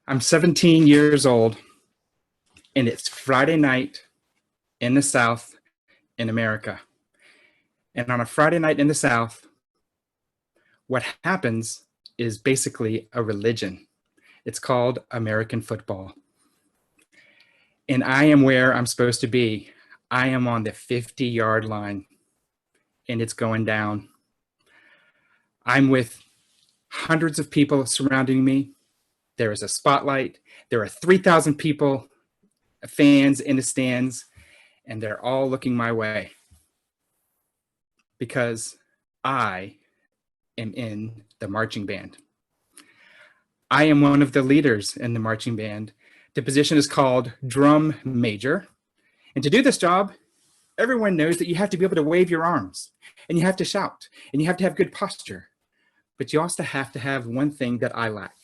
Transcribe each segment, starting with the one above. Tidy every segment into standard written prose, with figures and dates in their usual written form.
I'm 17 years old, and it's Friday night in the South in America. And on a Friday night in the South, what happens is basically a religion. It's called American football. And I am where I'm supposed to be. I am on the 50-yard line, and it's going down. I'm with hundreds of people surrounding me. There is a spotlight. There are 3,000 people, fans in the stands, and they're all looking my way because I am in the marching band. I am one of the leaders in the marching band. The position is called drum major. And to do this job, everyone knows that you have to be able to wave your arms, and you have to shout, and you have to have good posture. But you also have to have one thing that I lack,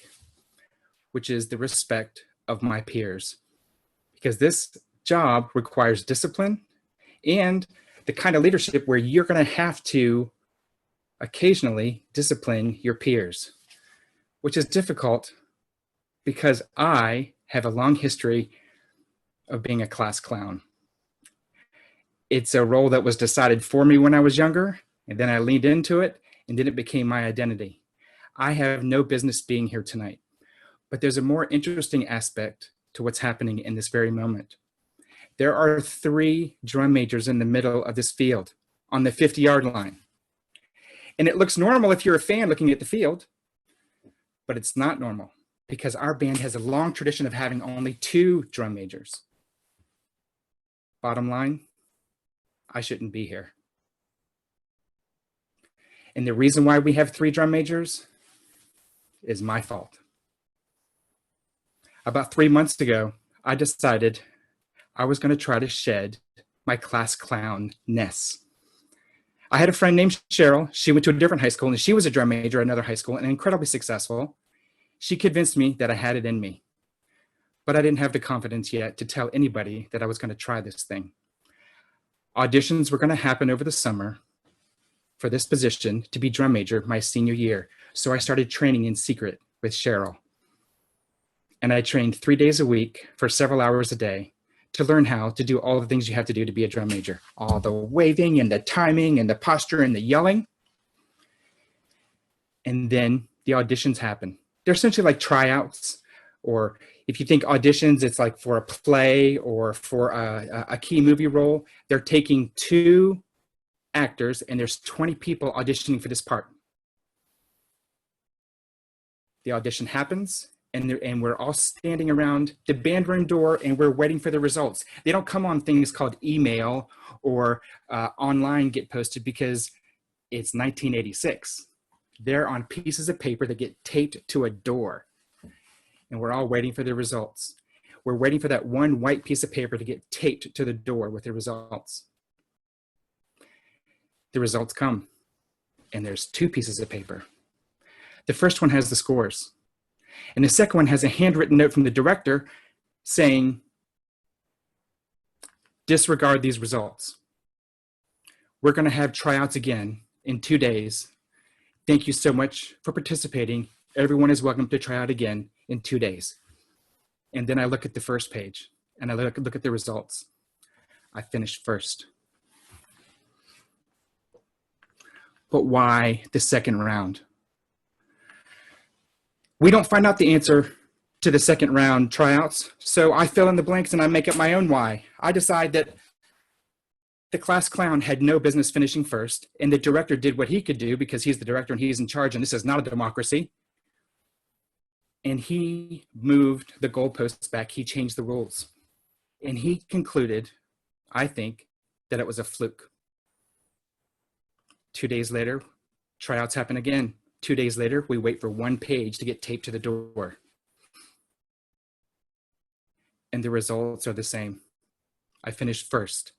which is the respect of my peers. Because this job requires discipline and the kind of leadership where you're going to have to occasionally discipline your peers, which is difficult because I have a long history of being a class clown. It's a role that was decided for me when I was younger, and then I leaned into it, and then it became my identity. I have no business being here tonight, but there's a more interesting aspect to what's happening in this very moment. There are 3 drum majors in the middle of this field on the 50-yard line. And it looks normal if you're a fan looking at the field, but it's not normal because our band has a long tradition of having only 2 drum majors. Bottom line, I shouldn't be here. And the reason why we have 3 drum majors is my fault. About 3 months ago, I decided I was going to try to shed my class clown-ness. I had a friend named Cheryl. She went to a different high school, and she was a drum major at another high school and incredibly successful. She convinced me that I had it in me, but I didn't have the confidence yet to tell anybody that I was going to try this thing. Auditions were going to happen over the summer for this position to be drum major my senior year, so I started training in secret with Cheryl. And I trained 3 days a week for several hours a day to learn how to do all the things you have to do to be a drum major. All the waving and the timing and the posture and the yelling. And then the auditions happen. They're essentially like tryouts, or if you think auditions, it's like for a play or for a key movie role. They're taking 2 actors, and there's 20 people auditioning for this part. The audition happens, and we're all standing around the band room door, and we're waiting for the results. They don't come on things called email or online get posted because it's 1986. They're on pieces of paper that get taped to a door, and we're all waiting for the results. We're waiting for that one white piece of paper to get taped to the door with the results. The results come, and there's 2 pieces of paper. The first one has the scores, and the second one has a handwritten note from the director saying, disregard these results. We're going to have tryouts again in 2 days. Thank you so much for participating. Everyone is welcome to try out again in 2 days. And then I look at the first page, and I look at the results. I finished first. But why the second round? We don't find out the answer to the second round tryouts, so I fill in the blanks and I make up my own why. I decide that the class clown had no business finishing first, and the director did what he could do because he's the director and he's in charge, and this is not a democracy. And he moved the goalposts back. He changed the rules. And he concluded, I think, that it was a fluke. 2 days later, tryouts happen again. 2 days later, we wait for 1 page to get taped to the door. And the results are the same. I finished first,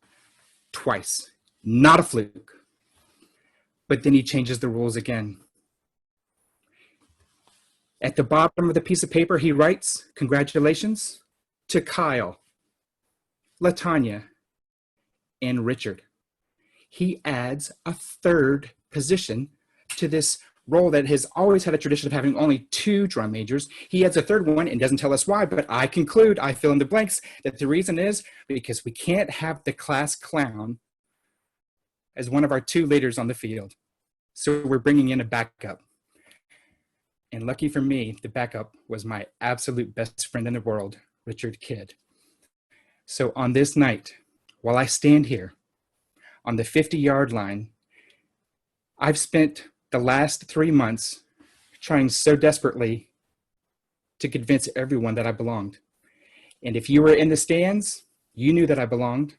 twice. Not a fluke. But then he changes the rules again. At the bottom of the piece of paper, he writes, congratulations to Kyle, LaTanya, and Richard. He adds a 3rd position to this role that has always had a tradition of having only 2 drum majors. He adds a 3rd one and doesn't tell us why, but I conclude, I fill in the blanks, that the reason is because we can't have the class clown as one of our 2 leaders on the field. So we're bringing in a backup. And lucky for me, the backup was my absolute best friend in the world, Richard Kidd. So on this night, while I stand here on the 50-yard line, I've spent the last 3 months trying so desperately to convince everyone that I belonged. And if you were in the stands, you knew that I belonged.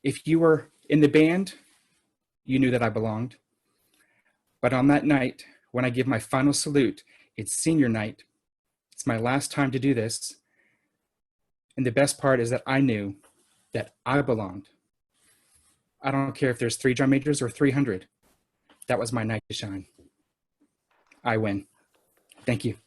If you were in the band, you knew that I belonged. But on that night, when I give my final salute, it's senior night. It's my last time to do this. And the best part is that I knew that I belonged. I don't care if there's 3 drum majors or 300. That was my night to shine. I win. Thank you.